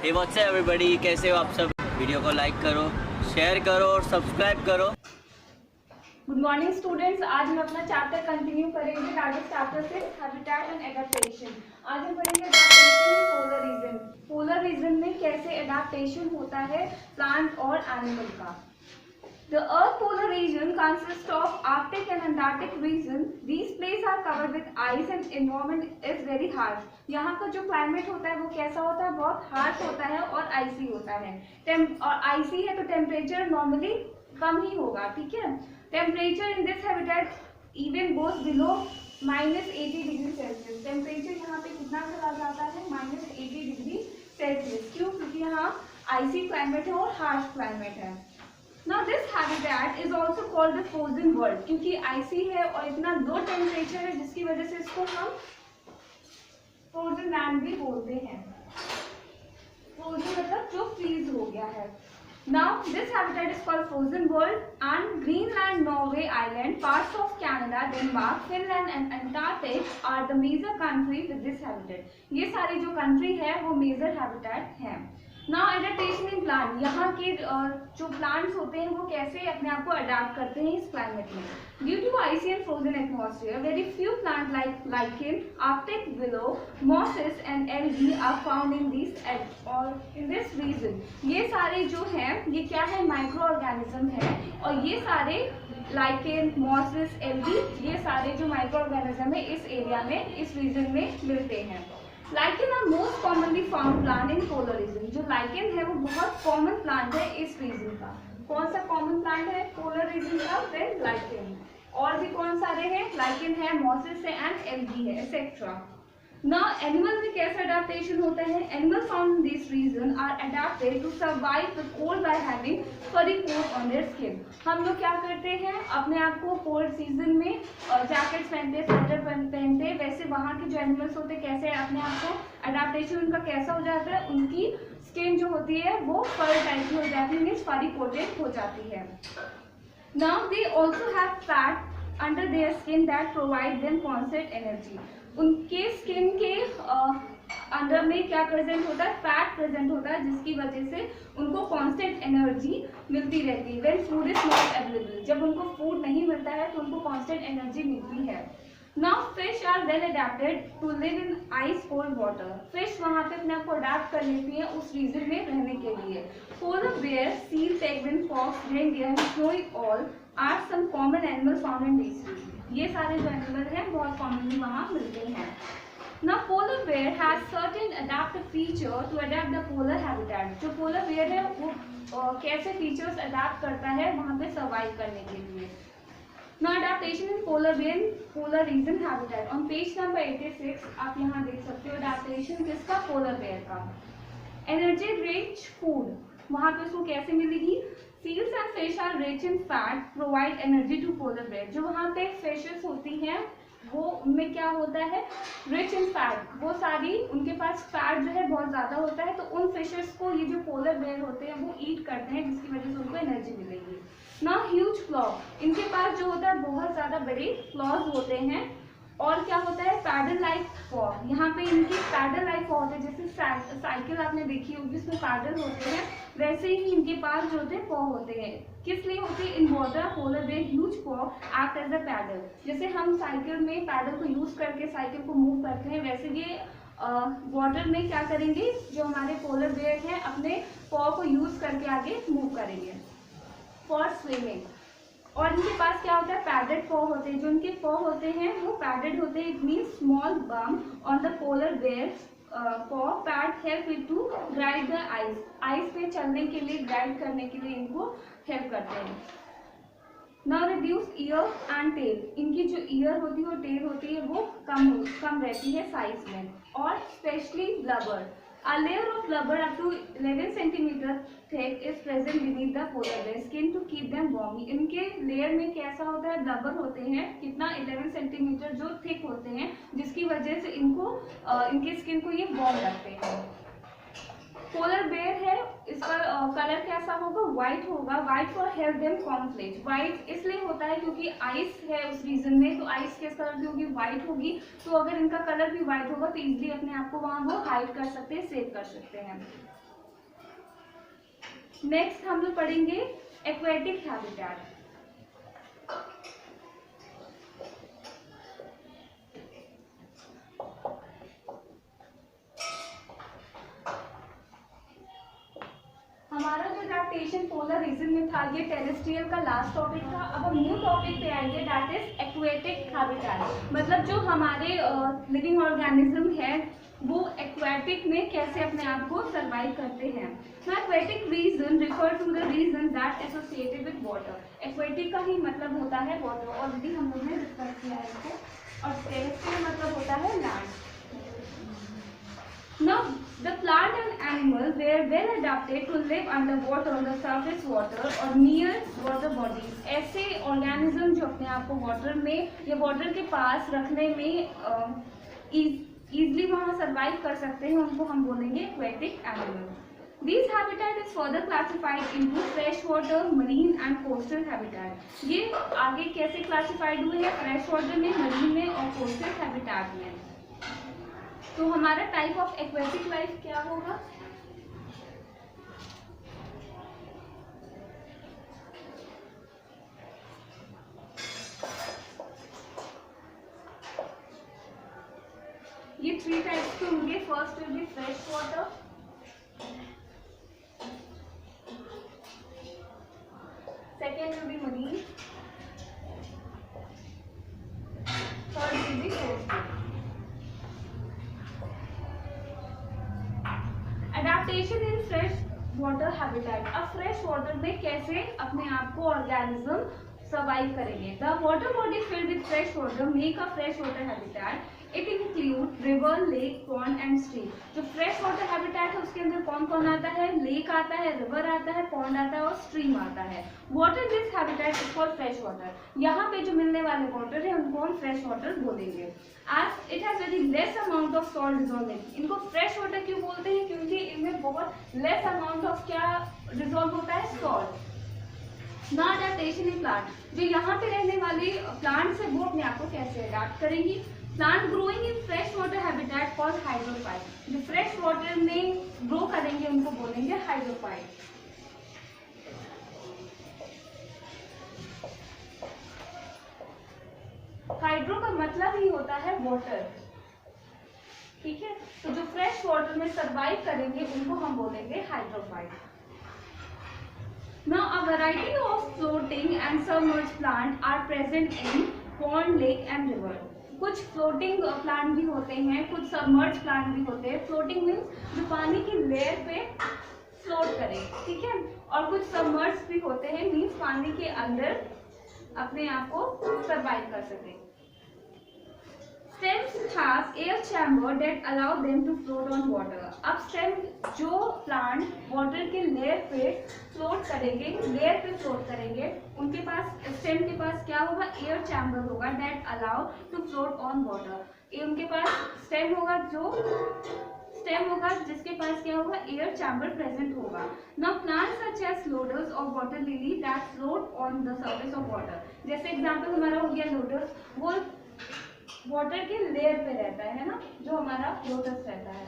Hey what's up everybody, कैसे हो आप सब। वीडियो को लाइक करो, शेयर करो और सब्सक्राइब करो। Good morning students. आज हम अपना चैप्टर कंटिन्यू करेंगे टारगेट चैप्टर से हैबिटेट एंड एडेप्टेशन। आज हम पढ़ेंगे एडेप्टेशन इन पोलर रीजन। पोलर रीजन में कैसे एडेप्टेशन होता है प्लांट और एनिमल का। The Earth polar region consists of Arctic and Antarctic region. These places are covered with ice and environment is very harsh. यहाँ का जो क्लाइमेट होता है वो कैसा होता है, बहुत हार्श होता है और आइसी होता है। और आइसी है तो टेम्परेचर नॉर्मली कम ही होगा, ठीक है। Temperature in this habitat even goes below -80 degree Celsius. Temperature यहाँ पे कितना चला जाता है, -80 डिग्री सेल्सियस। क्यों? क्योंकि यहाँ आइसी क्लाइमेट है और हार्श क्लाइमेट है। Now this habitat is also called the frozen world, क्योंकि आइसी है और इतना लो टेम्परेचर है जिसकी वजह से इसको हम फ्रोजन लैंड भी बोलते हैं। फ्रोजन मतलब जो फ्रीज हो गया है। Now this habitat is called frozen world and Greenland, Norway Island, parts of Canada, Denmark, Finland and Antarctic are the major countries with this habitat. ये सारी जो कंट्री है वो मेजर हैबिटेट हैं। नाउ एडेप्टेशन इन प्लांट, यहाँ के जो plants होते हैं वो कैसे अपने आप को अडाप्ट करते हैं इस क्लाइमेट में। Due to icy and frozen atmosphere very few plant like lichen, arctic willow, mosses and algae are found in this और इन दिस रीजन। ये सारे जो हैं ये क्या है, माइक्रो ऑर्गेनिज्म है और ये सारे लाइकेन, मॉसेस, एल्गी, ये सारे जो माइक्रो ऑर्गेनिज्म है इस एरिया में, इस रीजन में मिलते हैं। Lichen are most commonly found plant in polar region. जो लाइकेन है वो बहुत कॉमन प्लांट है इस रीजन का। कौन सा कॉमन प्लांट है पोलर रीजन का? Then lichen. और भी कौन सारे हैं? लाइकेन है, मॉसेस है एंड एल्गी है, एक्सेट्रा। नाउ एनिमल में कैसे अडेप्टेशन होता है? Animal found in this region are adapted to survive the cold by having furry coat on their skin. हम लोग क्या करते हैं, अपने आप को कोल्ड सीजन में जैकेट्स पहनते, स्वेटर पहनते, वैसे वहाँ के जो एनिमल्स होते हैं कैसे अपने आप को अडेप्टेशन उनका कैसा हो जाता है, उनकी स्किन जो होती है वो फर टाइप की हो जाती है, मीन्स फरी कोटेड हो जाती है। Now they also have fat under their skin that provide them constant energy. उनके स्किन के अंदर में क्या प्रेजेंट होता है, फैट प्रेजेंट होता है जिसकी वजह से उनको कांस्टेंट एनर्जी मिलती रहती है। When food is not available, जब उनको फूड नहीं मिलता है तो उनको कांस्टेंट एनर्जी मिलती है। Now fish are well adapted to live in ice cold water. Fish वहाँ पे अपने आप को अडेप्ट कर लेती है उस रीजन में रहने के लिए। Polar bear, seal, penguin, fox, reindeer, snowy all are some common animal found in this region. ये सारे जो एनिमल हैं बहुत कॉमनली वहाँ मिलते हैं। Now polar bear has certain adaptive feature to adapt the polar habitat. जो polar bear है वो कैसे फीचर्स अडेप्ट करता है वहाँ पे सर्वाइव करने के लिए। Now adaptation in polar bear polar region habitat on page number 86 आप यहाँ देख सकते हो adaptation किसका, polar bear का। Energy rich food, वहाँ पे उसको कैसे मिलेगी? Seals and fish are rich in fat, provide energy to polar bear. जो वहाँ पे फिशेस होती हैं वो उनमें क्या होता है, रिच इन फैट, वो सारी उनके पास फैट जो है बहुत ज़्यादा होता है तो उन फिशेस को ये जो पोलर बेयर होते हैं वो ईट करते हैं जिसकी वजह से उनको एनर्जी मिलेगी। ना ह्यूज क्लॉ, इनके पास जो होता है बहुत ज़्यादा बड़े क्लॉज होते हैं और क्या होता है, पैडल लाइक पॉ। यहाँ पे इनकी पैडल लाइक पॉ होते हैं, जैसे साइकिल आपने देखी होगी जिसमें पैडल होते हैं वैसे ही इनके पास जो होते हैं पॉ होते हैं। किस लिए होते हैं? In water polar bear huge paw act as a paddle. जैसे हम साइकिल में पैडल को यूज करके साइकिल को मूव करते हैं वैसे ये वाटर में क्या करेंगे, जो हमारे पोलर बेयर हैं अपने पॉ को यूज करके आगे मूव करेंगे फॉर स्विमिंग। और इनके पास क्या होता है, पैडेड पॉ होते हैं। जो इनके पॉ होते हैं वो पैडेड होते हैं, it means small bump on the polar bear paw pad help it to glide the ice. Ice पे चलने के लिए, ग्राइड करने के लिए इनको हेल्प करते हैं। Now reduce ear and tail, इनकी जो ईयर होती है और टेल होती है वो कम रहती है साइज में। और specially blubber, a layer of blubber up to 11 cm thick is present beneath the polar bear skin to keep them warm. इनके लेयर में कैसा होता है, ब्लबर होते हैं, कितना 11 सेंटीमीटर जो थिक होते हैं जिसकी वजह से इनको इनके स्किन को ये वार्म रखते हैं। पोलर बेयर है, इसका कलर कैसा होगा, व्हाइट होगा। White for help them camouflage, white इसलिए होता है क्योंकि आइस है उस रीजन में, तो आइस किस कलर की होगी, व्हाइट होगी। तो अगर इनका कलर भी व्हाइट होगा तो इजीली अपने आप को वहाँ वो हाइड कर सकते हैं, सेव कर सकते हैं। नेक्स्ट हम लोग पढ़ेंगे एक्वेटिक हैबिटेट। हमारा जो एडेप्टेशन पोलर रीजन में था ये टेरेस्ट्रियल का लास्ट टॉपिक था। अब हम न्यू टॉपिक पे आएंगे, दैट इज एक्वेटिक हैबिटेट। मतलब जो हमारे लिविंग ऑर्गेनिज्म है वो एक्वेटिक में कैसे अपने आप को सर्वाइव करते हैं। Aquatic region refer to the region that associated with water. Aquatic का ही मतलब होता है वाटर, ऑलरेडी हम लोग ने डिस्कस किया है इसको। और टेरेस्ट्रियल मतलब होता है land. Now, the plant and animals were well adapted to live underwater on the surface water or near water bodies. ऐसे ऑर्गेनिज्म जो अपने आप को वाटर में या वाटर के पास रखने में इजीली वहाँ सर्वाइव कर सकते हैं, उनको हम बोलेंगे aquatic animal. These habitat is further classified into freshwater, marine and coastal habitat. ये आगे कैसे क्लासिफाइड हुए हैं? फ्रेश वाटर में, मरीन में और कोस्टल हैबिटेट में। तो हमारा टाइप ऑफ एक्वेटिक लाइफ क्या होगा? ये 3 टाइप्स के होंगे। First will be fresh water, second will be marine, third will be coastal. Adaptation in fresh water habitat. अब फ्रेश वाटर में कैसे अपने आप को ऑर्गेनिज्म सर्वाइव करेंगे। The water body filled with fresh water make a fresh water habitat. It include river, lake, pond and stream. जो fresh water habitat है उसके अंदर कौन कौन आता है? लेक आता है, रिवर आता है, पॉन्ड आता है और स्ट्रीम आता है। Water this habitat is called fresh water. यहाँ पे जो मिलने वाले वाटर है उनको हम फ्रेश वाटर बोलेंगे। As it has very less amount of salt dissolving. इनको फ्रेश वाटर क्यों बोलते हैं? क्योंकि इनमें बहुत लेस अमाउंट ऑफ क्या डिजोल्व होता है? सॉल्ट। ना अडेप्टेशन इन प्लांट। जो यहाँ पे रहने वाले प्लांट्स है वो अपने आप को कैसे अडेप्ट करेंगी? Plant growing in fresh water habitat called hydrophyte. जो फ्रेश वाटर में ग्रो करेंगे उनको बोलेंगे हाइड्रोफाइट। हाइड्रो का मतलब ही होता है वाटर, ठीक है। तो जो फ्रेश वाटर में सर्वाइव करेंगे उनको हम बोलेंगे hydrophyte. Now a variety of floating and submerged plant are present in pond, lake and river. कुछ फ्लोटिंग प्लांट भी होते हैं, कुछ सबमर्ज्ड प्लांट भी होते हैं। फ्लोटिंग मीन्स जो पानी की लेयर पे फ्लोट करें, ठीक है। और कुछ सबमर्ज्ड भी होते हैं, मीन्स पानी के अंदर अपने आप को सर्वाइव कर सके। Stems have air chamber that allow them to float on water. अब स्टेम जो प्लांट वाटर के लेयर पे फ्लोट करेंगे, लेयर पे फ्लोट करेंगे, उनके पास स्टेम के पास क्या होगा? एयर चैम्बर होगा that allow to float on water. ये उनके पास स्टेम होगा, जो स्टेम होगा जिसके पास क्या होगा? एयर चैम्बर प्रेजेंट होगा। Now plants such as lotus or water lily that float on the surface of water. जैसे एग्जाम्पल हमारा हो गया लोटस, वो वाटर के लेयर पे रहता है ना, जो हमारा लोटस रहता है।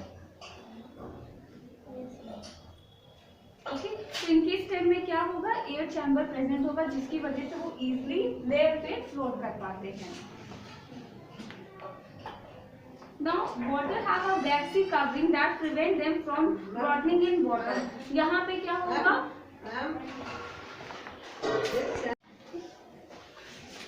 ओके, तो इनकी स्टेम में क्या होगा? एयर चैम्बर प्रेजेंट होगा जिसकी वजह से वो इजीली लेयर पे फ्लोट कर पाते हैं। Now water have a waxy covering that prevent them from rotting in water. यहाँ पे क्या होगा?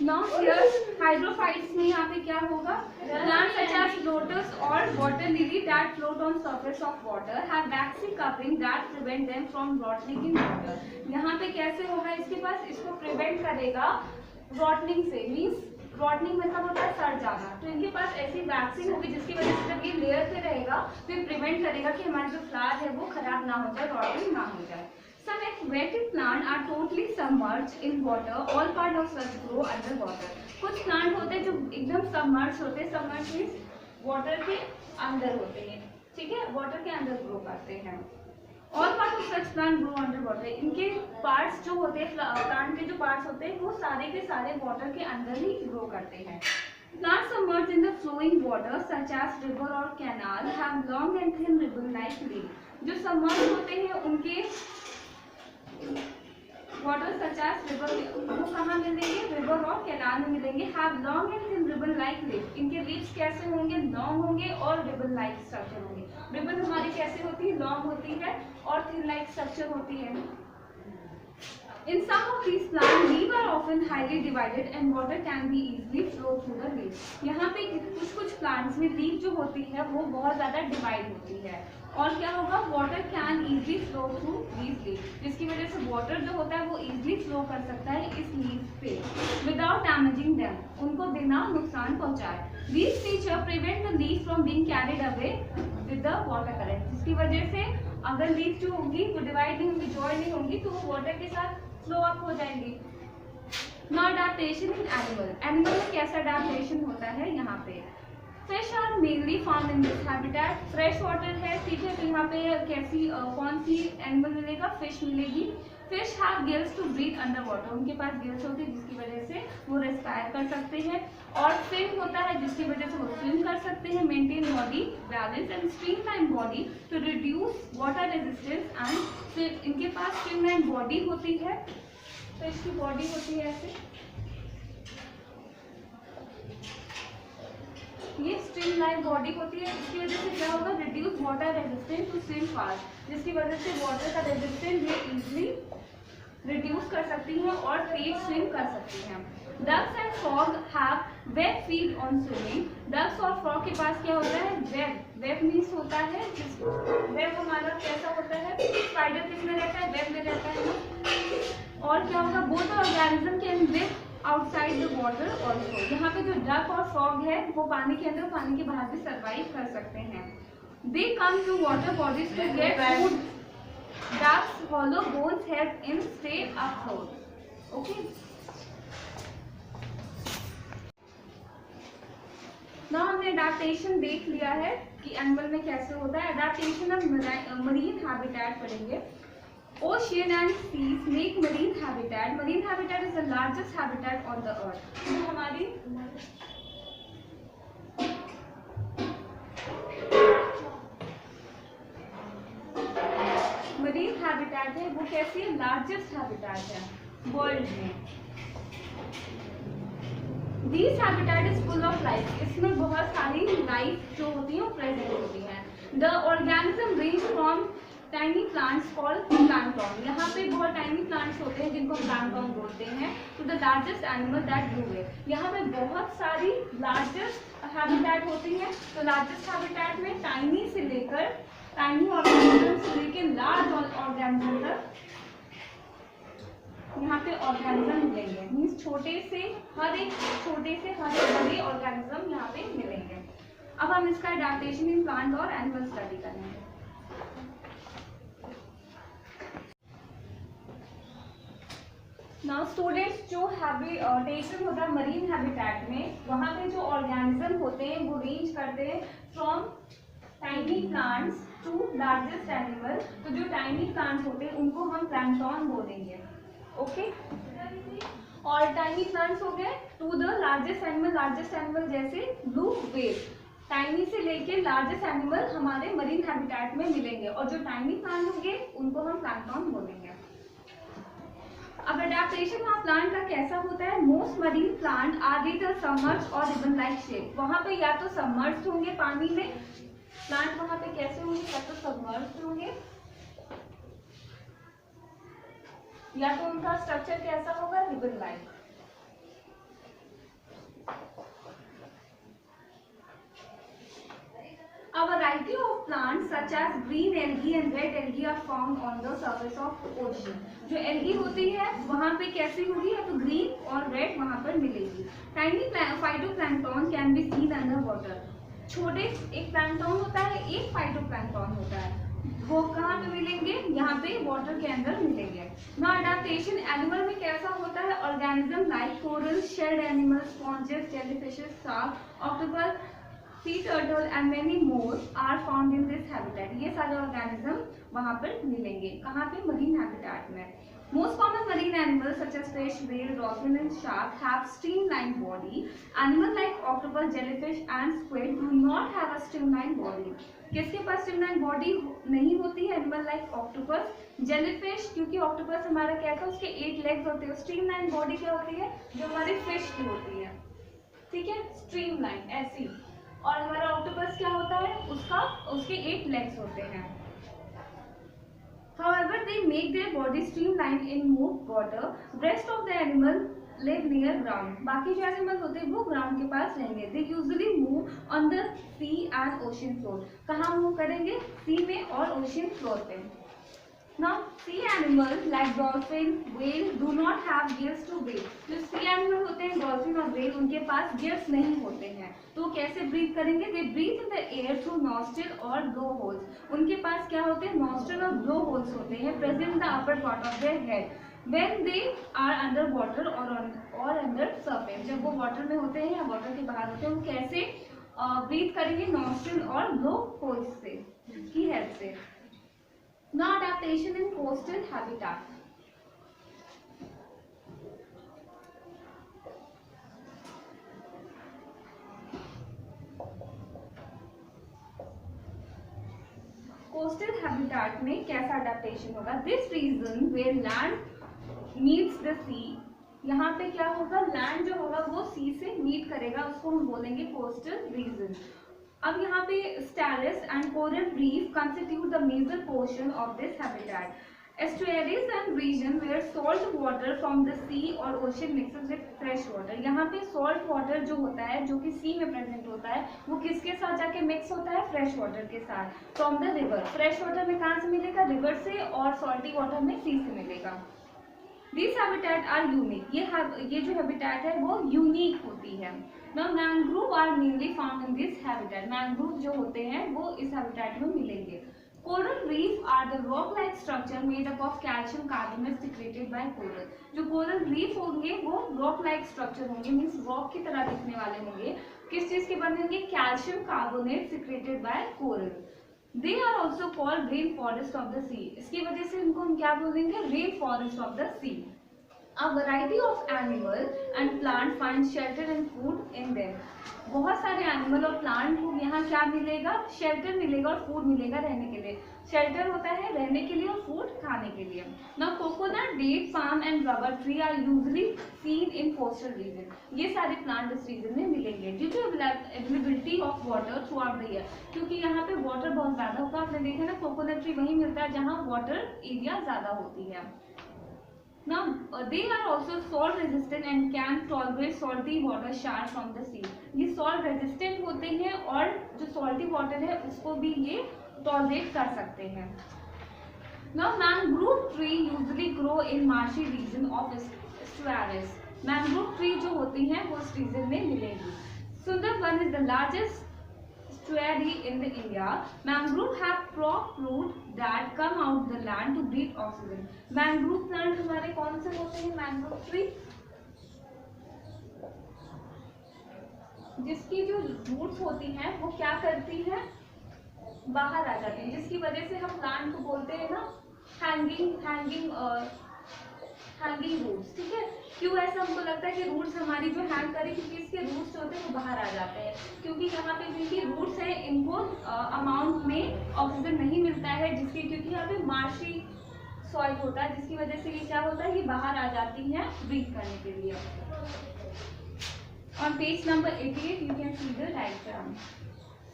Now here hydrophytes में यहाँ पे क्या होगा? Plants such as lotus or water lily that float on surface of water have waxy covering that prevent them from rotting in water. यहाँ पे कैसे होगा? इसके पास इसको प्रिवेंट करेगा रॉटनिंग से, मीन्स रॉटनिंग मतलब होता है सड़ जाना। तो इनके पास ऐसी वैक्सीन होगी जिसकी वजह से जब ये लेयर पे रहेगा तो ये प्रिवेंट करेगा कि हमारा जो फ्लावर है वो खराब ना हो जाए, रॉटिंग ना हो जाए। Some aquatic plants are totally submerged in water. All part of such grow under water. कुछ प्लांट होते हैं जो एकदम सबमर्ज होते हैं। सबमर्ज मीन्स वाटर के अंदर होते हैं, ठीक है, वाटर के अंदर ग्रो करते हैं। All part of such plant grow under water. इनके पार्ट्स जो होते हैं, प्लांट के जो पार्ट्स होते हैं वो सारे के सारे वाटर के अंदर ही ग्रो करते हैं। Plants submerged in the flowing water such as river or canal have long and thin ribbon-like leaves. जो सबमर्ज होते हैं उनके वाटर सच एज रिवर, वो कहाँ मिलेंगे? रिवर और कैनाल में मिलेंगे। Have long and thin ribbon like leaf, इनके लीव्स कैसे होंगे? लॉन्ग होंगे और रिबन लाइक स्ट्रक्चर होंगे। रिबन हमारी कैसे होती है? लॉन्ग होती है और थिन लाइक स्ट्रक्चर होती है। In some of these plants, leaves are often highly divided and water can be easily flow through the leaves. यहाँ पे कुछ प्लांट्स में लीफ जो होती है वो बहुत ज़्यादा डिवाइड होती है और क्या होगा? Water can easily flow through these leaves, जिसकी वजह से वाटर जो होता है वो इजीली फ्लो कर सकता है इस लीव्स पे विदाउट डैमेजिंग देम, उनको बिना नुकसान पहुंचाए। These feature prevent the leaves from being carried away with the water current, जिसकी वजह से अगर लीफ जो होगी वो डिवाइड नहीं होंगी, जॉइन नहीं होंगी, तो वो वाटर के साथ फ्लो अप हो जाएंगी। Now adaptation in animal, animal में कैसा अडैप्टेशन होता है? यहाँ पे fish are mainly found in this habitat, fresh water है, ठीक है, तो यहाँ पे कैसी कौन सी एनिमल मिलेगा? फिश मिलेगी। Fish have gills to breathe under water, उनके पास गिल्स होती है जिसकी वजह से वो रेस्पायर कर सकते हैं, और फिन होता है जिसकी वजह से वो स्विम कर सकते हैं, maintain body balance and streamline body to reduce water resistance and फिर इनके पास स्ट्रीमलाइन बॉडी होती है, फिश की बॉडी होती है ऐसे, ये स्ट्रीमलाइन बॉडी होती है, इसकी वजह से क्या होगा? Reduce water resistance to swim fast, जिसकी वजह से वाटर का रेजिस्टेंस ये इजीली रिड्यूस कर सकती हैं और तेज स्विम कर सकती हैं। Ducks and frog have web feed on swimming, ducks और फ्रॉग के पास क्या होता है? वेब, वेब मीन्स होता है, वेब हमारा कैसा होता है? स्पाइडर किसमें रहता है? वेब में रहता है ना। और क्या होगा? Both organism can live outside the water also, यहाँ पे जो डक और फ्रॉग है वो पानी के अंदर, पानी के बाहर भी सर्वाइव कर सकते हैं। They come to water bodies to get food, ducks hollow bones help in stay afloat. Okay. now हमने अडैप्टेशन देख लिया है कि एनिमल में कैसे होता है। अडैप्टेशन ऑफ मरीन हैबिटेट पढ़ेंगे। Ocean and seas make marine habitat, marine habitat is the largest habitat on the earth, तो हमारी मरीन हैबिटेट है वो कैसी है? लार्जेस्ट हैबिटेट है वर्ल्ड में। This habitat is full of life, इसमें बहुत सारी लाइफ जो होती है वो प्रेजेंट होती है। The organism range from tiny plants called plankton, यहाँ पे बहुत टाइनी प्लांट्स होते हैं जिनको प्लैंक्टन बोलते हैं, to the largest animal that live here, यहाँ पे बहुत सारी लार्जेस्ट हैबिटेट होती है। तो लार्जेस्ट हैबिटेट में टाइनी से लेकर टाइनी ऑर्गेनिज्म से लेकर लार्ज ऑर्गेनिज्म तक यहाँ पे ऑर्गेनिज्म मिलेंगे, मीन्स छोटे से हर एक बड़े ऑर्गेनिज्म यहाँ पे मिलेंगे। अब हम इसका अडैप्टेशन इन प्लांट और एनिमल स्टडी करेंगे। नाउ स्टूडेंट्स, जो हैबिटेशन होता है मरीन हैबिटेट में, वहाँ पे जो ऑर्गेनिज्म होते हैं वो रेंज करते हैं from tiny plants to largest animal. तो जो टाइनी प्लांट्स होते हैं उनको हम प्लैंक्टन बोलेंगे, ओके। और टाइनी प्लांट्स हो गए टू द लार्जेस्ट एनिमल जैसे ब्लू वेल, टाइनी से लेके लार्जेस्ट एनिमल हमारे मरीन हैबिटेट में मिलेंगे, और जो टाइनी प्लांट होंगे उनको हम प्लैंक्टन बोलेंगे। अब अडैप्टेशन ऑफ प्लांट का कैसा होता है? Most marine plant are either submerged और रिबन लाइक शेप, वहाँ पे या तो सबमर्ज्ड होंगे पानी में, प्लांट वहाँ पे कैसे होंगे? या तो सबमर्ज्ड होंगे या तो उनका स्ट्रक्चर कैसा होगा? Ribbon like. A variety of plants such as green algae and red algae are found on the surface of ocean. जो एल्गी होती है वहाँ पे कैसी होगी? या तो ग्रीन और रेड वहाँ पर मिलेगी। Tiny phytoplankton can be seen under water, छोटे एक प्लैंक्टन होता है, एक फाइटोप्लैंक्टन होता है, वो कहाँ पे मिलेंगे? यहाँ पे वाटर के अंदर मिलेंगे। ना अडैप्टेशन एनिमल में कैसा होता है? Organism like coral, shed animals, sponges, jellyfishes, shark, octopus sea turtle and many more are found in this habitat. ये सारे ऑर्गेनिज्म वहाँ पर मिलेंगे, कहाँ पे? मरीन हैबिटेट में. Most common marine animals such as fish, whale, dolphin and shark have streamlined body. Animals like octopus, jellyfish and squid do not have a streamlined body. किसके पास streamlined body नहीं होती है? Animal like octopus, jellyfish, क्योंकि octopus हमारा क्या था, उसके 8 legs होते हैं. streamlined body क्या होती है? जो हमारी fish की होती है, ठीक है, स्ट्रीमलाइन ऐसी. और हमारा ऑक्टोपस क्या होता है? उसके 8 लेग्स होते हैं. However, they make their body streamlined in move water. Rest of the animal live near ground. बाकी जो एनिमल होते हैं वो ग्राउंड के पास रहेंगे. They usually move on the sea and ocean floor. कहाँ मूव करेंगे? सी में और ओशियन फ्लोर पे. Now, sea animals like dolphin, whale do not have gills to breathe. जो sea animal होते हैं, dolphin और whale, उनके पास gills नहीं होते हैं. तो कैसे breathe करेंगे? They breathe in the air through nostril और blow holes. उनके पास क्या होते हैं? nostril और blow holes होते हैं present in the upper part of their head. When they are under water or under surface. जब वो water में होते हैं या water के बाहर होते हैं, वो कैसे breathe करेंगे? nostril और blow holes से की हेल्प से. Now, adaptation in coastal habitat. Coastal habitat में कैसा adaptation होगा? This region where land meets the sea. यहाँ पे क्या होगा? लैंड जो होगा वो सी से मीट करेगा, उसको हम बोलेंगे कोस्टल रीजन. अब यहाँ पे stars and coral reef constitute the major portion of this habitat. Estuaries and region where salt water from the sea or ocean mixes with fresh water. यहाँ पे सॉल्ट वाटर जो होता है, जो कि सी में प्रेजेंट होता है, वो किसके साथ जाके मिक्स होता है? फ्रेश वाटर के साथ. From the river. Fresh water में कहाँ से मिलेगा? रिवर से. और सॉल्टी वाटर में सी से मिलेगा. These habitat are unique. ये जो हैबिटेट है वो यूनिक होती है. Now mangrove are mainly found in this habitat. Mangrove जो होते हैं वो इस हैबिटेट में मिलेंगे. Coral reef are the rock-like structure made up of calcium carbonate secreted by coral. जो coral reef होंगे वो rock-like structure होंगे, मीन्स rock की तरह दिखने वाले होंगे. किस चीज के बने होंगे? Calcium carbonate secreted by coral. They are also called rainforest of the sea. इसकी वजह से इनको हम क्या बोलेंगे? Rainforest of the sea. A variety of animal and plant find shelter and food in them. बहुत सारे एनिमल और प्लांट को यहाँ क्या मिलेगा? शेल्टर मिलेगा और फूड मिलेगा रहने के लिए. शेल्टर होता है रहने के लिए और फूड खाने के लिए. Now coconut, date, palm and rubber tree are usually seen in coastal region. ये सारे प्लांट इस रीजन में मिलेंगे. Due to availability of water throughout the year. क्योंकि यहाँ पे वाटर बहुत ज्यादा होगा. आपने देखा ना, कोकोनट ट्री वहीं मिलता है जहाँ वाटर एरिया ज्यादा होती है. Now they are also salt resistant and can tolerate salty water shower from the sea. ये salt resistant होते हैं और जो salty water है उसको भी ये tolerate कर सकते हैं. Now mangrove tree usually grow in marshy region of estuaries. Mangrove tree जो होती हैं वो इस region में मिलेगी. Sundarban is the largest estuary in the India. Mangrove have prop root that come out the land to breathe oxygen. Mangrove plant हमारे कौन से होते हैं? Mangrove tree जिसकी जो रूट्स होती हैं वो क्या करती हैं? बाहर आ जाती हैं, जिसकी वजह से हम प्लांट को बोलते हैं ना हैंगिंग रूट्स. ठीक है, क्यों ऐसा हमको लगता है कि रूट्स हमारी जो हैंग करें? क्योंकि इसके रूट्स जो होते हैं वो बाहर आ जाते हैं. क्योंकि यहाँ पे जिनकी रूट्स है इनको अमाउंट में ऑक्सीजन नहीं मिलता है, जिसकी क्योंकि यहाँ पे मार्शी सॉइल होता है, जिसकी वजह से ये क्या होता है? ये बाहर आ जाती हैं ब्रीथ करने के लिए. On page number 88 you can see the diagram.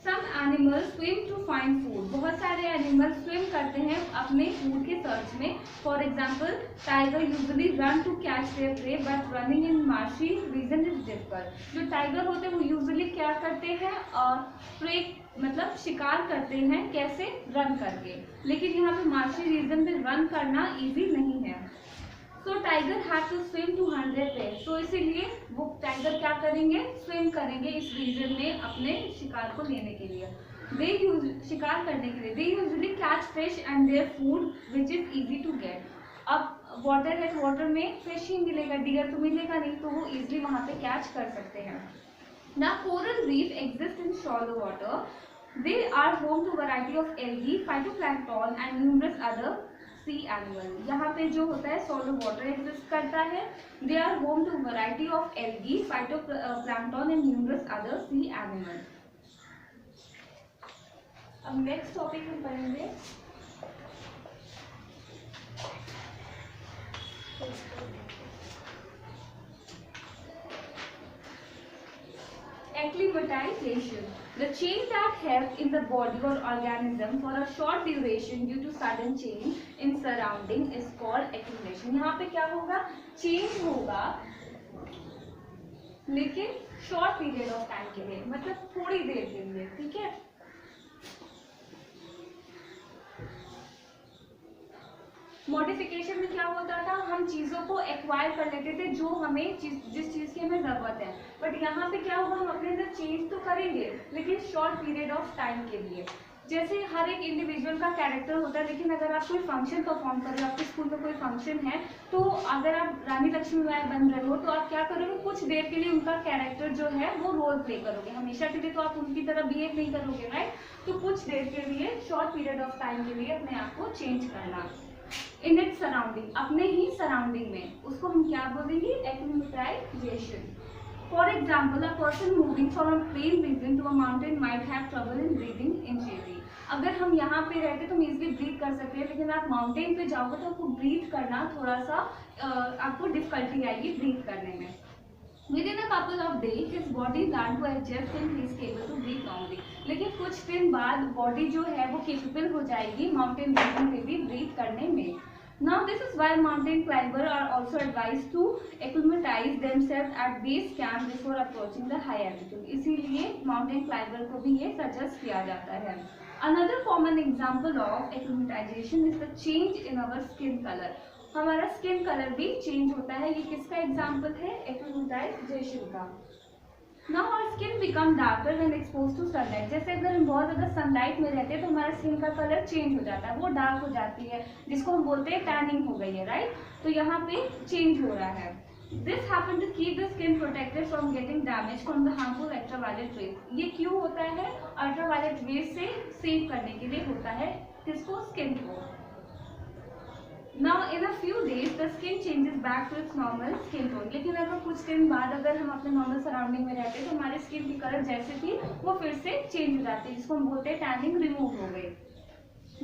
Some animals swim to find food. बहुत सारे एनिमल स्विम करते हैं अपने फूड के सर्च में. For example tiger usually run to catch their prey but running in marshy region is difficult. जो tiger होते हैं वो यूजुअली क्या करते हैं? प्रे मतलब शिकार करते हैं. कैसे? रन करके. लेकिन यहाँ पे मार्शी रीजन में रन करना इजी नहीं है. तो tiger have to swim to 100 prey. तो इसीलिए वो टाइगर क्या करेंगे? स्विम करेंगे इस रीजन में अपने शिकार को लेने के लिए. शिकार करने के लिए they usually catch fish and their food which is easy to get. अब वाटर में फिश ही मिलेगा, डियर तो मिलेगा नहीं, तो वो इजिली वहाँ पे कैच कर सकते हैं. Now coral reef exist in shallow water. They are home to variety of algae, phytoplankton and numerous other sea animal. यहाँ पे जो होता है shallow water exist करता है. They are home to variety of algae, phytoplankton and numerous other sea animal. अब next topic हम पढ़ेंगे acclimatization, the change that happens in the body or organism for a short duration due to sudden change in surrounding is called acclimation. यहाँ पे क्या होगा, change होगा लेकिन short period of time के लिए, मतलब थोड़ी देर के लिए, ठीक है. मॉडिफिकेशन में क्या होता था, हम चीज़ों को एक्वायर कर लेते थे जो हमें जिस चीज़ की हमें ज़रूरत है. बट यहाँ पे क्या होगा, हम अपने अंदर चेंज तो करेंगे लेकिन शॉर्ट पीरियड ऑफ टाइम के लिए. जैसे हर एक इंडिविजुअल का कैरेक्टर होता है, लेकिन अगर आप कोई फंक्शन परफॉर्म कर रहे हो, आपके स्कूल में कोई फंक्शन है, तो अगर आप रानी लक्ष्मीबाई बन रहे हो तो आप क्या करोगे, कुछ देर के लिए उनका कैरेक्टर जो है वो रोल प्ले करोगे. हमेशा के लिए तो आप उनकी तरह बिहेव नहीं करोगे, राइट. तो कुछ देर के लिए, शॉर्ट पीरियड ऑफ टाइम के लिए अपने आप को चेंज करना. इन इट सराउंडिंग, अपने ही सराउंडिंग में, उसको हम क्या बोलेंगे, acclimatization. For example, a person moving from a plain region to a mountain might have trouble in breathing initially. अगर हम यहाँ पे रहते तो हम इजिली ब्रीथ कर सकते हैं, लेकिन आप माउंटेन पे जाओगे तो आपको ब्रीथ करना थोड़ा सा आपको डिफिकल्टी आएगी ब्रीथ करने में. Within a couple of days, his body learn to adjust and he is able to breathe normally. लेकिन कुछ दिन बाद बॉडी जो है वो केपेबल हो जाएगी माउंटेन रीजन में भी ब्रीथ करने में. Now this is why mountain climbers are also advised to acclimatize themselves at base camp before approaching the high altitude. इसीलिए माउंटेन क्लाइंबर को भी ये सजेस्ट किया जाता है. Another common example of acclimatization is the change in our skin color. हमारा skin colour भी change होता है. ये किसका एग्जाम्पल है, एक्लिमेटाइजेशन का. Now our skin become darker when exposed to sunlight. जैसे अगर हम बहुत ज़्यादा सनलाइट में रहते हैं तो हमारा स्किन का कलर चेंज हो जाता है, वो डार्क हो जाती है, जिसको हम बोलते हैं टैनिंग हो गई है, राइट. तो यहाँ पे चेंज हो रहा है. This happen to keep the skin protected from getting damage from the harmful ultraviolet rays. ये क्यों होता है, अल्ट्रावायलेट रेज से सेव करने के लिए होता है. किसको, स्किन को. Now in a few days the skin changes back to its normal skin tone. लेकिन अगर कुछ दिन बाद अगर हम अपने नॉर्मल सराउंडिंग में रहते हैं तो हमारे स्किन की कलर जैसे थी वो फिर से चेंज हो जाती है, जिसको हम बोलते हैं टैनिंग रिमूव हो गई.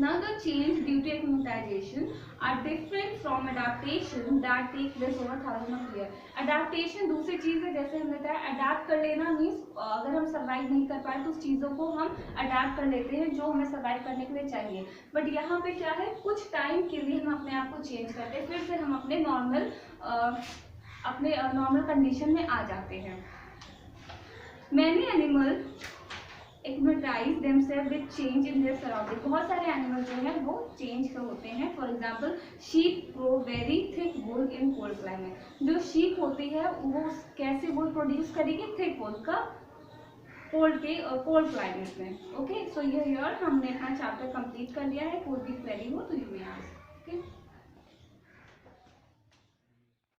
Now the change due to acclimatization are different from adaptation that take place over thousands of years. Adaptation दूसरी चीज़ है, जैसे हमने कहा अडेप्ट कर लेना मीन्स अगर हम सर्वाइव नहीं कर पाए तो उस चीज़ों को हम अडेप्ट कर लेते हैं जो हमें सर्वाइव करने के लिए चाहिए. बट यहाँ पे क्या है, कुछ टाइम के लिए हम अपने आप को चेंज करते हैं, फिर से हम अपने नॉर्मल कंडीशन में आ जाते हैं. Many animals acclimatize themselves with change in their surrounding. बहुत सारे एनिमल जो हैं वो चेंज होते हैं. For example, sheep grow very thick wool in cold climate. जो शीप होती है वो कैसे वूल प्रोड्यूस करेगी, थिक वूल का, कोल्ड क्लाइमेट में. ओके, सो ये हमने अपना चैप्टर कंप्लीट कर लिया है. कोई भी क्वेरी हो तो यू मे आस्क. ओके.